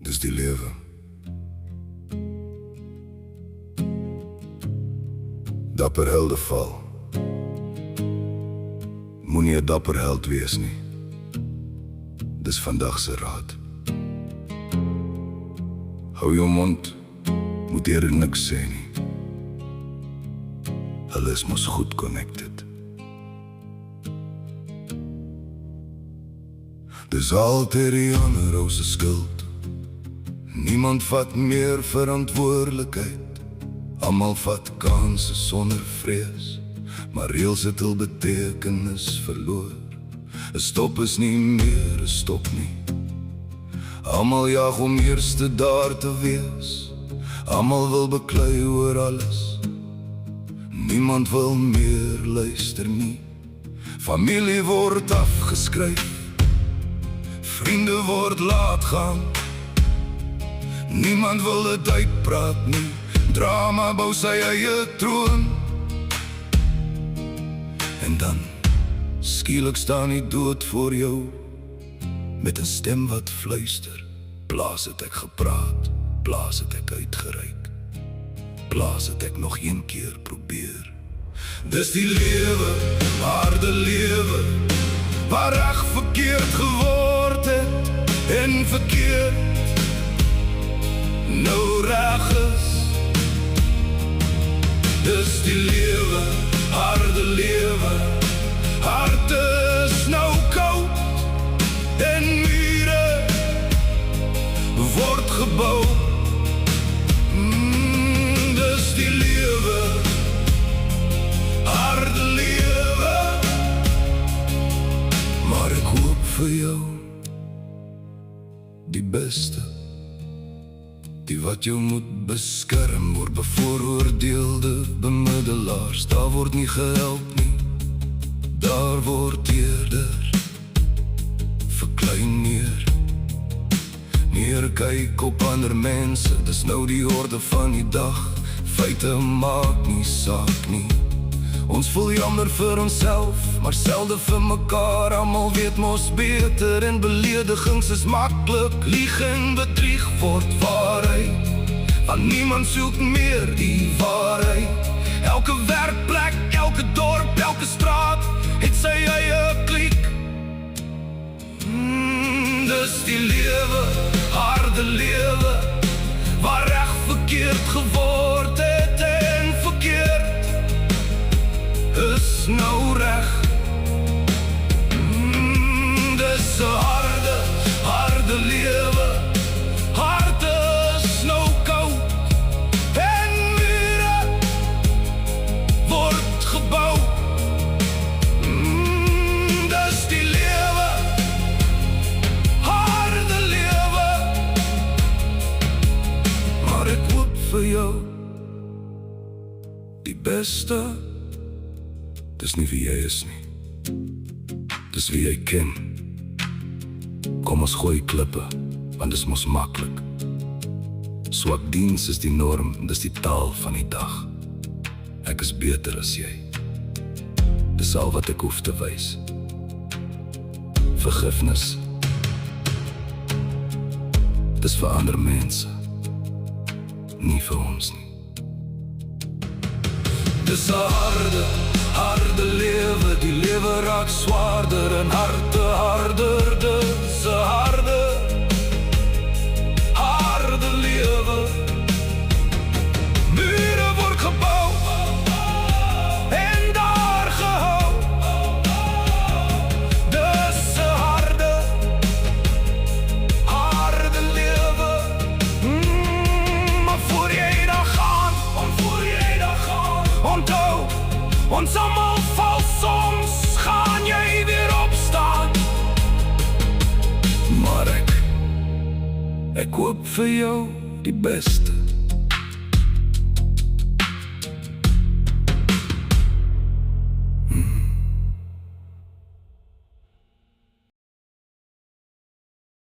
Dis die lewe. Dapper helde val. Moenie 'n dapper held wees nie. Dis vandag se raad. Hou jou mond, moet eerder niks sê nie. Hulle is mos goed connected. Dis altyd die ander ou se skuld. Niemand vat meer verantwoordelikheid. Almal vat kanse sonder vrees, maar reëls het hul betekenis verloor. 'n Stop is nie meer 'n stop nie. Almal jag om eerste daar te wees. Almal wil beklei oor alles. Niemand wil meer luister nie. Familie word afgeskryf. Vriende word laat gaan. Niemand wil dit uitpraat nie. Drama bou sy eie troon. En dan skielik staan die dood voor jou, met 'n stem wat fluister. Plaas het ek gepraat, plaas het ek uitgereik, plaas het ek nog een keer probeer. Dis die lewe, harde lewe, waar reg verkeerd geword het en verkeerd nou reg is. Dis die lewe, harde lewe, hart is nou koud en mure word gebou. Dis die lewe, harde lewe, maar ek hoop vir jou die beste. Die wat jou moet beskerm word bevooroordeelde bemiddelaars. Daar word nie gehelp nie, daar word eerder verklein neer. Neerkyk op ander mense, dis nou die orde van die dag. Feite maak nie saak nie. Ons voel jammer vir onsself, maar selde vir mekaar. Almal weet mos beter en beledigings is maklik. Lieg en bedrieg word waarheid, want niemand soek meer die waarheid. Elke werkplek, elke dorp, elke straat het sy eie kliek. Dis die lewe, harde lewe, waar reg verkeerd geword het en verkeerd is nou reg. Dis 'n harde, harde lewe, hart is nou koud en mure word gebou. Dis die lewe, harde lewe, maar ek hoop vir jou die beste. Dis nie wie jy is nie, dis wie jy ken. Kom ons gooi klippe, want dis mos maklik. Swak diens is die norm, dis die taal van die dag. Ek is beter as jy, dis al wat ek hoef te wys. Vergifnis, dis vir ander mense, nie vir ons nie. Dis 'n harde, harde lewe, die lewe raak zwaarder en harte harder. Dis 'n harde, harde lewe. Mure word gebou en daar gehou. Dis 'n harde, harde lewe. Maar voor jy daar gaan, onthou, ons almal val soms, gaan jy weer opstaan. Maar ek hoop vir jou die beste.